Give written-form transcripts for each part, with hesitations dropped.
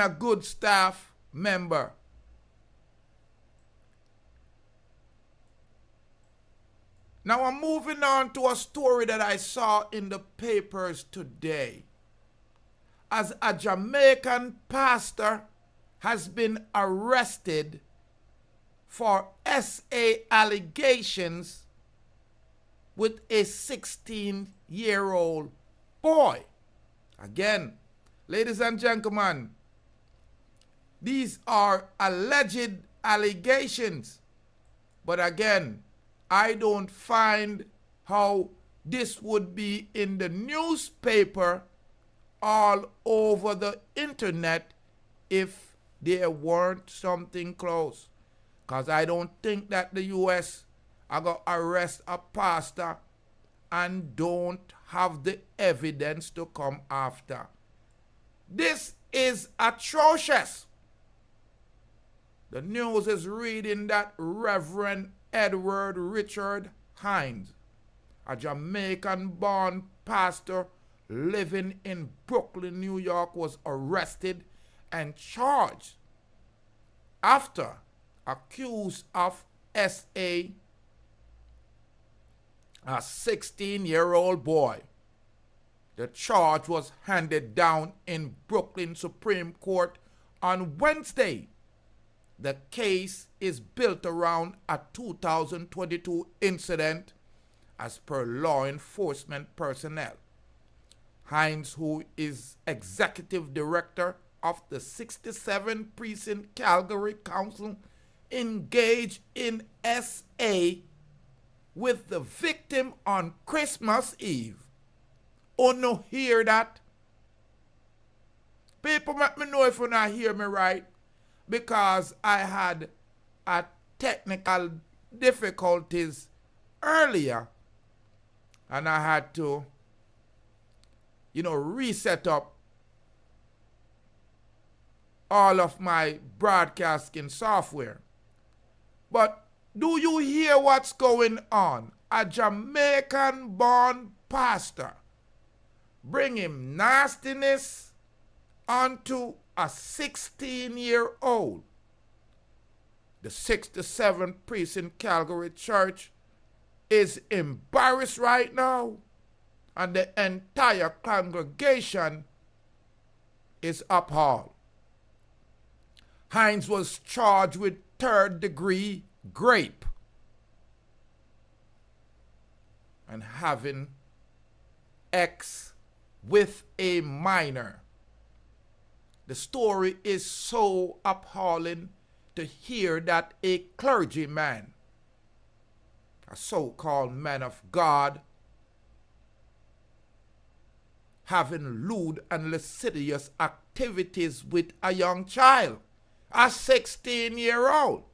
a good staff member. Now I'm moving on to a story that I saw in the papers today. As a Jamaican pastor has been arrested for SA allegations with a 16-year-old boy. Again, ladies and gentlemen, these are alleged allegations. But again, I don't find how this would be in the newspaper all over the internet if there weren't something close. Because I don't think that the U.S. are going to arrest a pastor and don't have the evidence to come after. This is atrocious. The news is reading that Reverend Edward-Richard Hinds, a Jamaican-born pastor living in Brooklyn, New York, was arrested and charged after accused of SA, a 16-year-old boy. The charge was handed down in Brooklyn Supreme Court on Wednesday. The case is built around a 2022 incident as per law enforcement personnel. Hinds, who is executive director of the 67 Precinct Calgary Council, engaged in SA with the victim on Christmas Eve. Oh, no, hear that? People let me know if you not hear me right, because I had a technical difficulties earlier and I had to, reset up all of my broadcasting software. But do you hear what's going on? A Jamaican-born pastor bringing nastiness onto a 16-year-old. The 67th Precinct Calgary Church is embarrassed right now, and the entire congregation is appalled. Hinds was charged with third-degree rape and having sex with a minor. The story is so appalling to hear that a clergyman, a so-called man of God, having lewd and lascivious activities with a young child, a 16-year-old.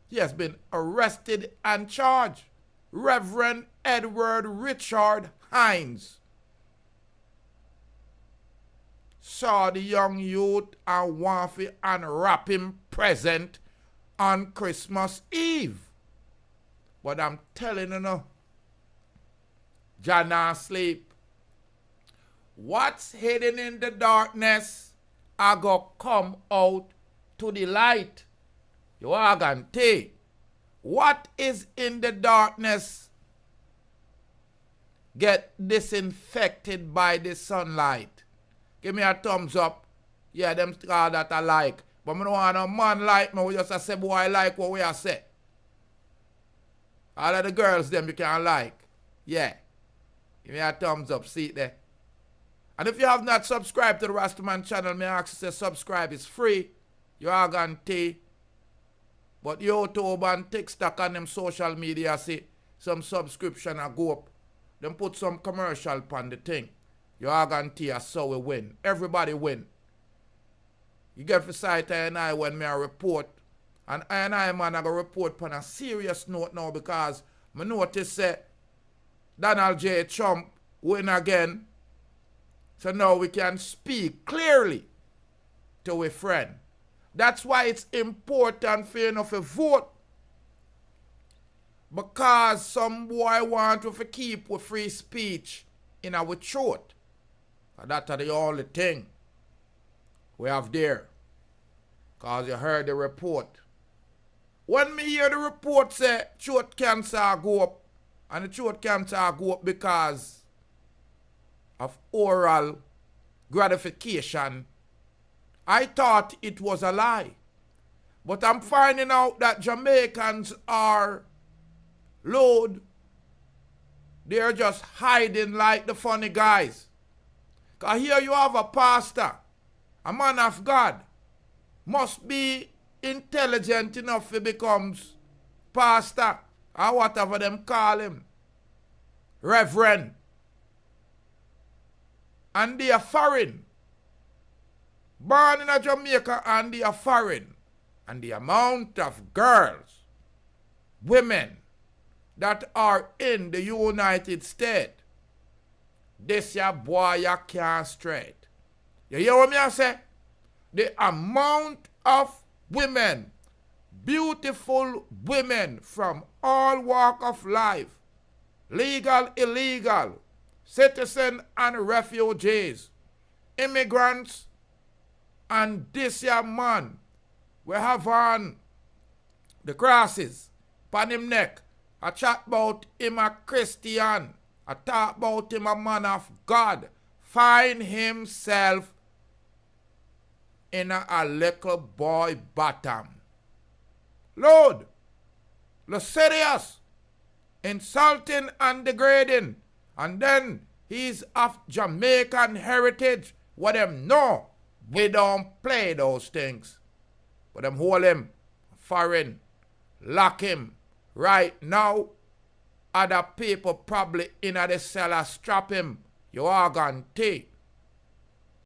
He has been arrested and charged. Reverend Edward-Richard Hinds saw the young youth and want to unwrap him present on Christmas Eve. But I'm telling you now, Jah not sleep. What's hidden in the darkness are going to come out to the light. You are going to take. What is in the darkness get disinfected by the sunlight. Give me a thumbs up. Yeah, them call that I like. But I don't want a man like me. We just say, boy, I like what we are say. All of the girls, them you can like. Yeah. Give me a thumbs up. See it there. And if you have not subscribed to the Rastaman channel, may I ask you to subscribe. It's free. You are going to. But YouTube and TikTok and them social media, see, some subscription a go up. Them put some commercial on the thing. You are going to so we win. Everybody win. You get for sight and I when me a report. And I man I go report on a serious note now because me notice say Donald J. Trump win again. So now we can speak clearly to a friend. That's why it's important for you to vote. Because some boy want to keep with free speech in our throat. That's the only thing we have there. Because you heard the report. When me hear the report say throat cancer go up, and the throat cancer go up because of oral gratification, I thought it was a lie. But I'm finding out that Jamaicans are, Lord, they're just hiding like the funny guys. Because here you have a pastor, a man of God, must be intelligent enough to become pastor, or whatever them call him, reverend. And they are foreign. Born in Jamaica and they are foreign. And the amount of girls, women that are in the United States, this ya boy ya can't straight. You hear what me I say? The amount of women, beautiful women from all walk of life, legal, illegal, citizen and refugees, immigrants, and this year man, we have on the crosses upon him neck. I chat about him a Christian. I talk about him a man of God. Find himself in a little boy bottom. Lord, the serious, insulting and degrading. And then he's of Jamaican heritage. What them know, we don't play those things. But them hold him foreign, lock him. Right now, other people probably in the cellar strap him. You are gone tea.